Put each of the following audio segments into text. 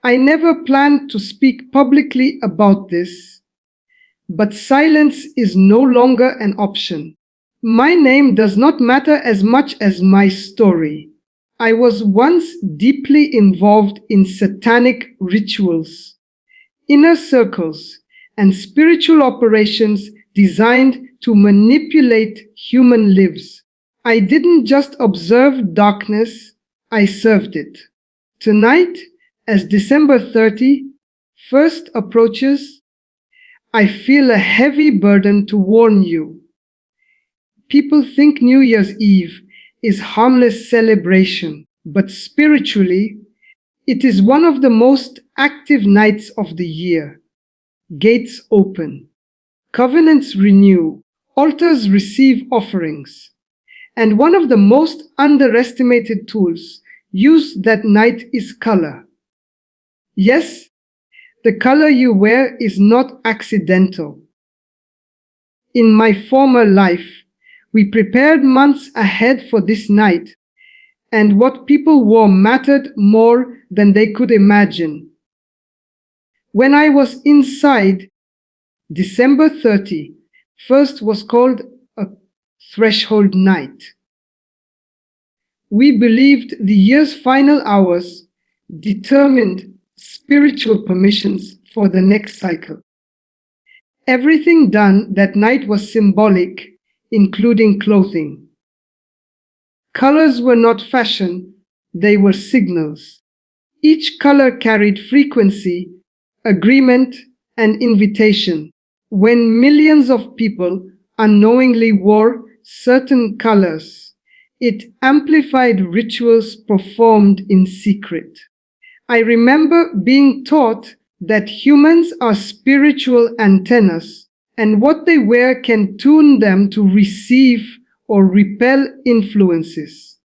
I never planned to speak publicly about this, but silence is no longer an option. My name does not matter as much as my story. I was once deeply involved in satanic rituals, inner circles, and spiritual operations designed to manipulate human lives. I didn't just observe darkness, I served it. Tonight, as December 31st approaches, I feel a heavy burden to warn you. People think New Year's Eve is harmless celebration, but spiritually, it is one of the most active nights of the year. Gates open, covenants renew, altars receive offerings, and one of the most underestimated tools used that night is color. Yes, the color you wear is not accidental. In my former life, we prepared months ahead for this night, and what people wore mattered more than they could imagine. When I was inside, December 31st was called a threshold night. We believed the year's final hours determined spiritual permissions for the next cycle. Everything done that night was symbolic, including clothing. Colors were not fashion, they were signals. Each color carried frequency, agreement, and invitation. When millions of people unknowingly wore certain colors, it amplified rituals performed in secret. I remember being taught that humans are spiritual antennas, and what they wear can tune them to receive or repel influences.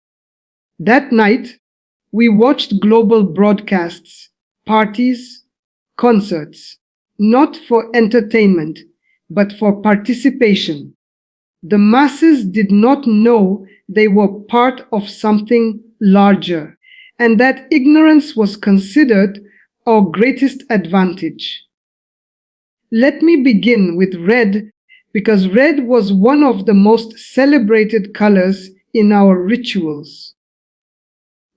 That night, we watched global broadcasts, parties, concerts, not for entertainment, but for participation. The masses did not know they were part of something larger, and that ignorance was considered our greatest advantage. Let me begin with red, because red was one of the most celebrated colors in our rituals.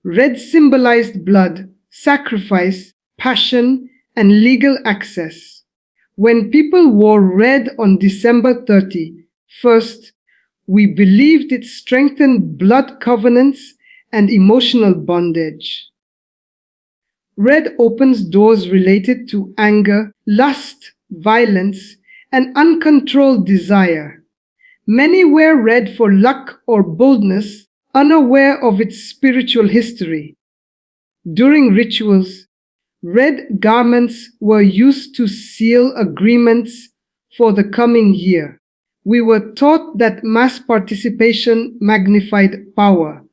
Red symbolized blood, sacrifice, passion, and legal access. When people wore red on December 31st, we believed it strengthened blood covenants and emotional bondage. Red opens doors related to anger, lust, violence, and uncontrolled desire. Many wear red for luck or boldness, unaware of its spiritual history. During rituals, red garments were used to seal agreements for the coming year. We were taught that mass participation magnified power.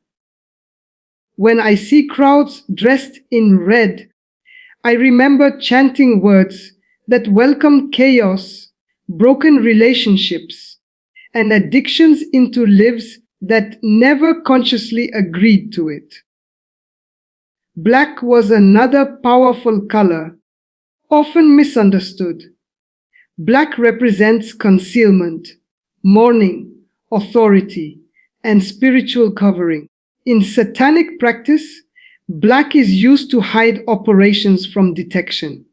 When I see crowds dressed in red, I remember chanting words that welcome chaos, broken relationships, and addictions into lives that never consciously agreed to it. Black was another powerful color, often misunderstood. Black represents concealment, mourning, authority, and spiritual covering. In satanic practice, black is used to hide operations from detection.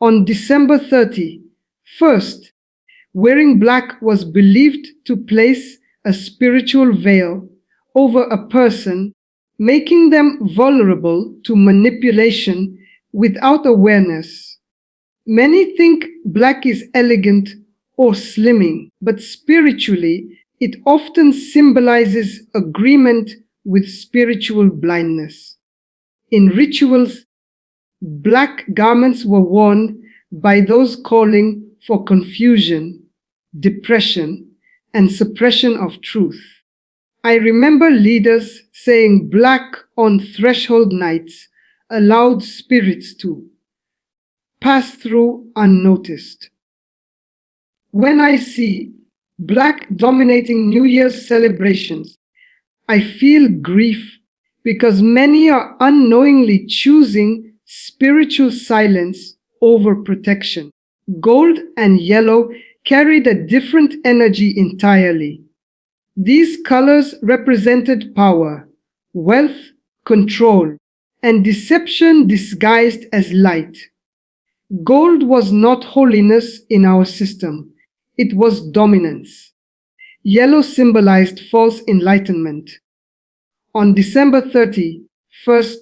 On December 31st, wearing black was believed to place a spiritual veil over a person, making them vulnerable to manipulation without awareness. Many think black is elegant or slimming, but spiritually, it often symbolizes agreement with spiritual blindness. In rituals, black garments were worn by those calling for confusion, depression, and suppression of truth. I remember leaders saying black on threshold nights allowed spirits to pass through unnoticed. When I see black dominating New Year's celebrations, I feel grief because many are unknowingly choosing spiritual silence over protection. Gold and yellow carried a different energy entirely. These colors represented power, wealth, control, and deception disguised as light. Gold was not holiness in our system, it was dominance. Yellow symbolized false enlightenment. On December 31st,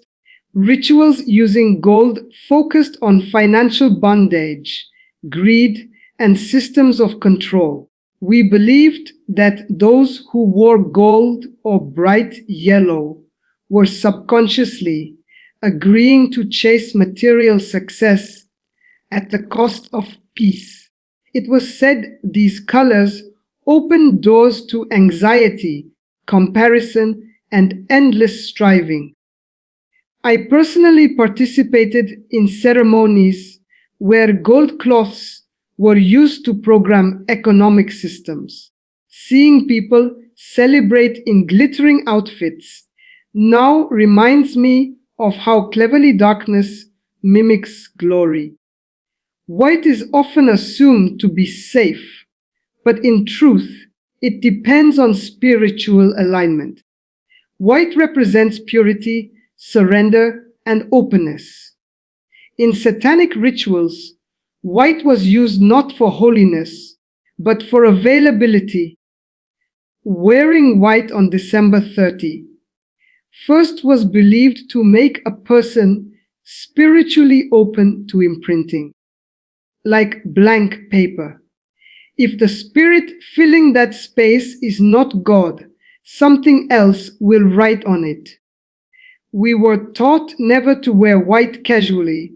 rituals using gold focused on financial bondage, greed, and systems of control. We believed that those who wore gold or bright yellow were subconsciously agreeing to chase material success at the cost of peace. It was said these colors opened doors to anxiety, comparison, and endless striving. I personally participated in ceremonies where gold cloths were used to program economic systems. Seeing people celebrate in glittering outfits now reminds me of how cleverly darkness mimics glory. White is often assumed to be safe, but in truth, it depends on spiritual alignment. White represents purity, surrender, and openness. In satanic rituals, white was used not for holiness, but for availability. Wearing white on December 30 first was believed to make a person spiritually open to imprinting, like blank paper. If the spirit filling that space is not God, something else will write on it. We were taught never to wear white casually.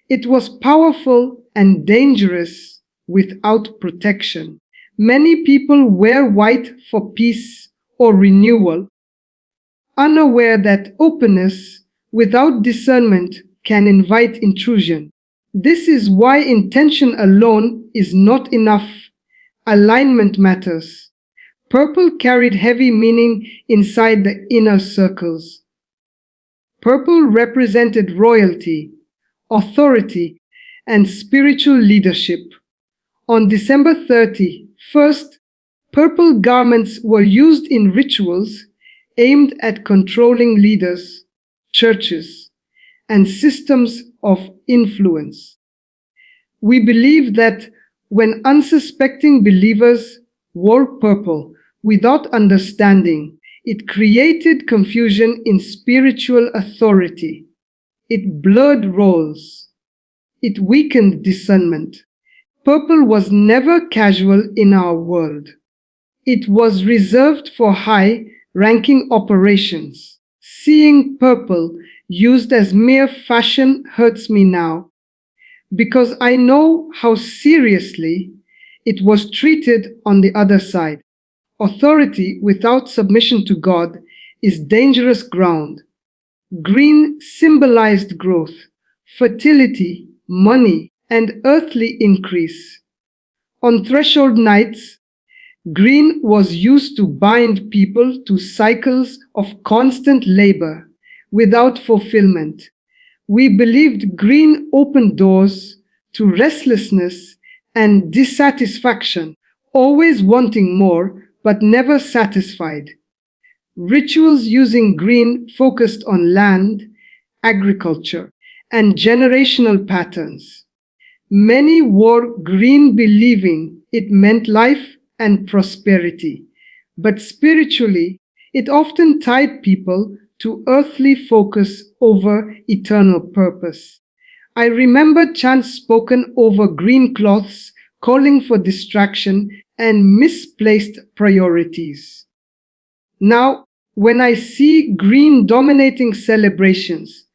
It was powerful and dangerous without protection. Many people wear white for peace or renewal, unaware that openness without discernment can invite intrusion. This is why intention alone is not enough. Alignment matters. Purple carried heavy meaning inside the inner circles. Purple represented royalty, authority, and spiritual leadership. On December 31st, purple garments were used in rituals aimed at controlling leaders, churches, and systems of influence. We believe that when unsuspecting believers wore purple without understanding, it created confusion in spiritual authority. It blurred roles. It weakened discernment. Purple was never casual in our world. It was reserved for high-ranking operations. Seeing purple used as mere fashion hurts me now, because I know how seriously it was treated on the other side. Authority without submission to God is dangerous ground. Green symbolized growth, fertility, money, and earthly increase. On threshold nights, green was used to bind people to cycles of constant labor without fulfillment. We believed green opened doors to restlessness and dissatisfaction, always wanting more but never satisfied. Rituals using green focused on land, agriculture, and generational patterns. Many wore green believing it meant life and prosperity, but spiritually, it often tied people to earthly focus over eternal purpose. I remember chants spoken over green cloths calling for distraction and misplaced priorities. Now, when I see green dominating celebrations,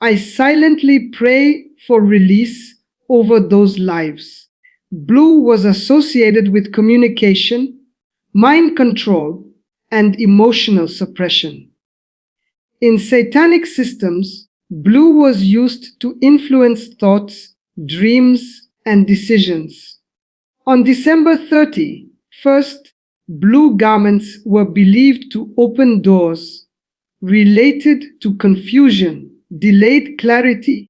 I silently pray for release over those lives. Blue was associated with communication, mind control, and emotional suppression. In satanic systems, blue was used to influence thoughts, dreams, and decisions. On December 31st, blue garments were believed to open doors related to confusion, delayed clarity,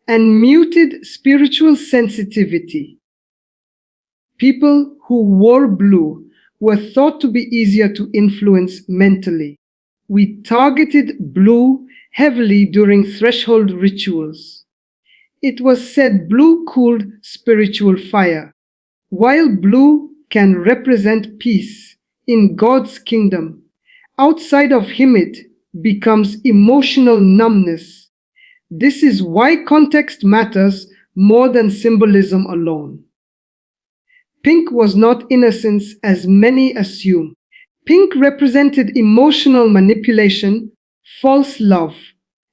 and muted spiritual sensitivity. People who wore blue were thought to be easier to influence mentally. We targeted blue heavily during threshold rituals. It was said blue cooled spiritual fire. While blue can represent peace in God's kingdom, outside of Him it becomes emotional numbness. This is why context matters more than symbolism alone. Pink was not innocence as many assume. Pink represented emotional manipulation, false love,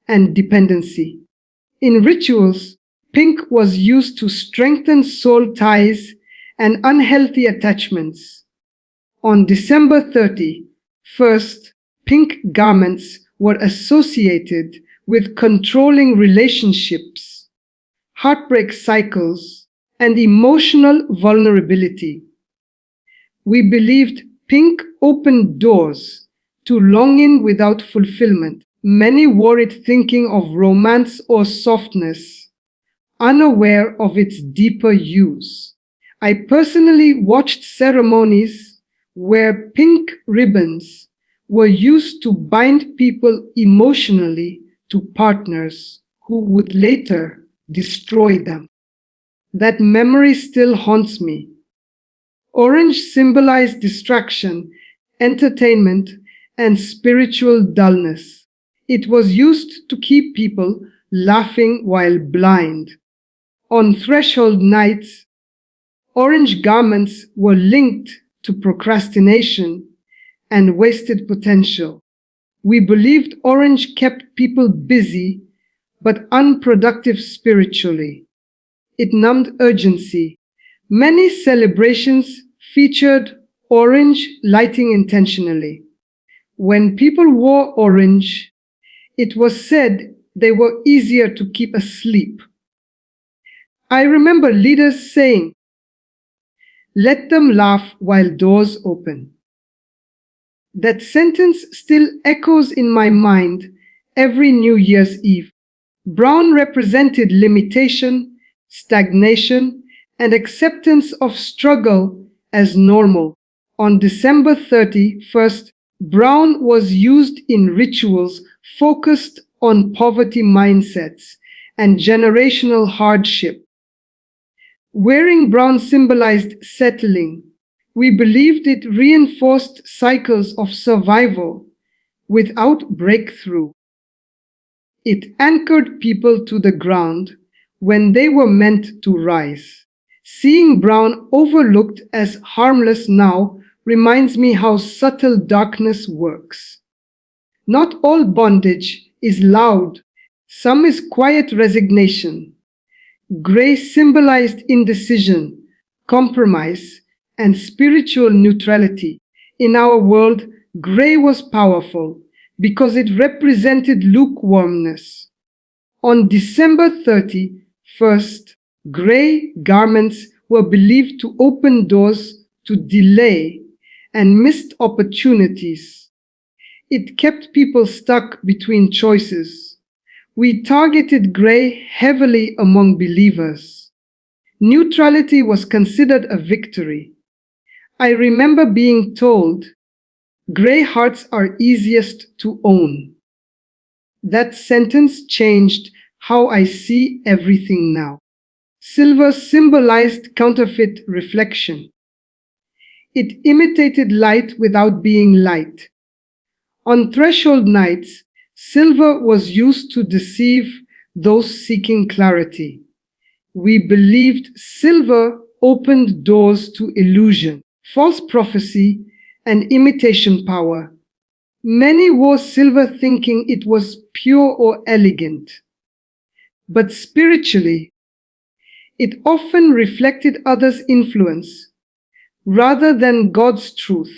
and dependency. In rituals, pink was used to strengthen soul ties and unhealthy attachments. On December 31st, pink garments were associated with controlling relationships, heartbreak cycles, and emotional vulnerability. We believed pink opened doors to longing without fulfillment. Many wore it thinking of romance or softness, unaware of its deeper use. I personally watched ceremonies where pink ribbons were used to bind people emotionally to partners who would later destroy them. That memory still haunts me. Orange symbolized distraction, entertainment, and spiritual dullness. It was used to keep people laughing while blind. On threshold nights, orange garments were linked to procrastination and wasted potential. We believed orange kept people busy but unproductive spiritually. It numbed urgency. Many celebrations featured orange lighting intentionally. When people wore orange, it was said they were easier to keep asleep. I remember leaders saying, "Let them laugh while doors open." That sentence still echoes in my mind every New Year's Eve. Brown represented limitation, stagnation, and acceptance of struggle as normal. On December 31st, brown was used in rituals focused on poverty mindsets and generational hardship. Wearing brown symbolized settling. We believed it reinforced cycles of survival without breakthrough. It anchored people to the ground when they were meant to rise. Seeing brown overlooked as harmless now reminds me how subtle darkness works. Not all bondage is loud. Some is quiet resignation. Gray symbolized indecision, compromise, and spiritual neutrality. In our world, gray was powerful because it represented lukewarmness. On December 31st, gray garments were believed to open doors to delay and missed opportunities. It kept people stuck between choices. We targeted gray heavily among believers. Neutrality was considered a victory. I remember being told, "Gray hearts are easiest to own." That sentence changed how I see everything now. Silver symbolized counterfeit reflection. It imitated light without being light. On threshold nights, silver was used to deceive those seeking clarity. We believed silver opened doors to illusion, false prophecy, and imitation power. Many wore silver thinking it was pure or elegant. But spiritually, it often reflected others' influence rather than God's truth.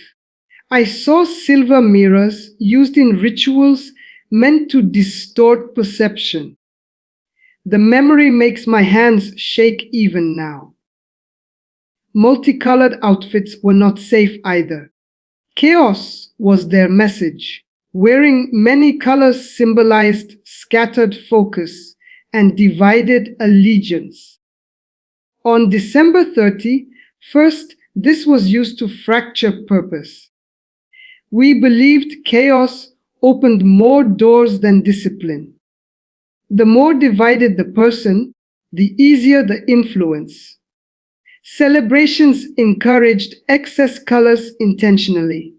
I saw silver mirrors used in rituals meant to distort perception. The memory makes my hands shake even now. Multicolored outfits were not safe either. Chaos was their message. Wearing many colors symbolized scattered focus, and divided allegiance. On December 30, first, this was used to fracture purpose. We believed chaos opened more doors than discipline. The more divided the person, the easier the influence. Celebrations encouraged excess colors intentionally.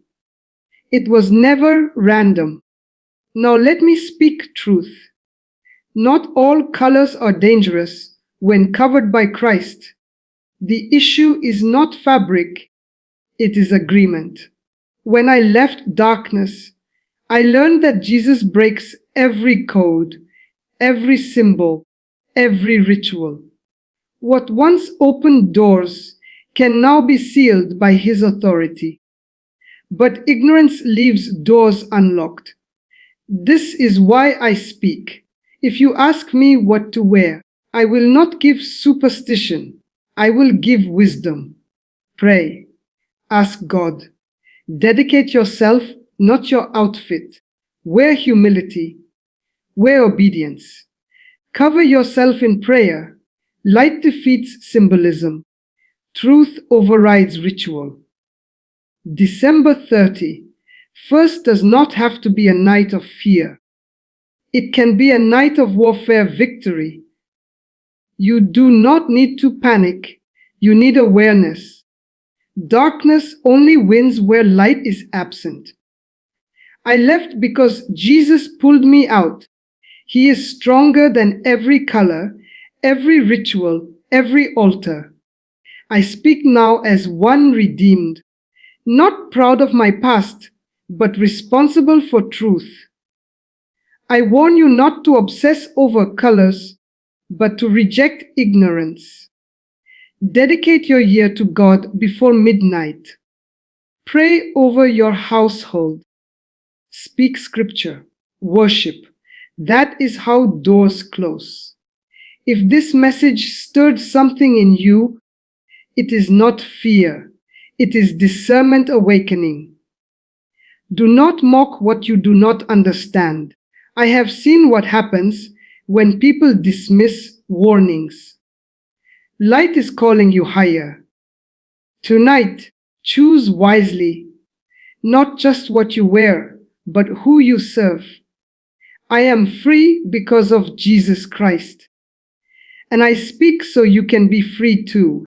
It was never random. Now let me speak truth. Not all colors are dangerous when covered by Christ. The issue is not fabric, it is agreement. When I left darkness, I learned that Jesus breaks every code, every symbol, every ritual. What once opened doors can now be sealed by His authority. But ignorance leaves doors unlocked. This is why I speak. If you ask me what to wear, I will not give superstition. I will give wisdom. Pray. Ask God. Dedicate yourself, not your outfit. Wear humility. Wear obedience. Cover yourself in prayer. Light defeats symbolism. Truth overrides ritual. December 30. First does not have to be a night of fear. It can be a night of warfare victory. You do not need to panic. You need awareness. Darkness only wins where light is absent. I left because Jesus pulled me out. He is stronger than every color, every ritual, every altar. I speak now as one redeemed, not proud of my past, but responsible for truth. I warn you not to obsess over colors, but to reject ignorance. Dedicate your year to God before midnight. Pray over your household. Speak scripture. Worship. That is how doors close. If this message stirred something in you, it is not fear. It is discernment awakening. Do not mock what you do not understand. I have seen what happens when people dismiss warnings. Light is calling you higher. Tonight, choose wisely, not just what you wear, but who you serve. I am free because of Jesus Christ. And I speak so you can be free too.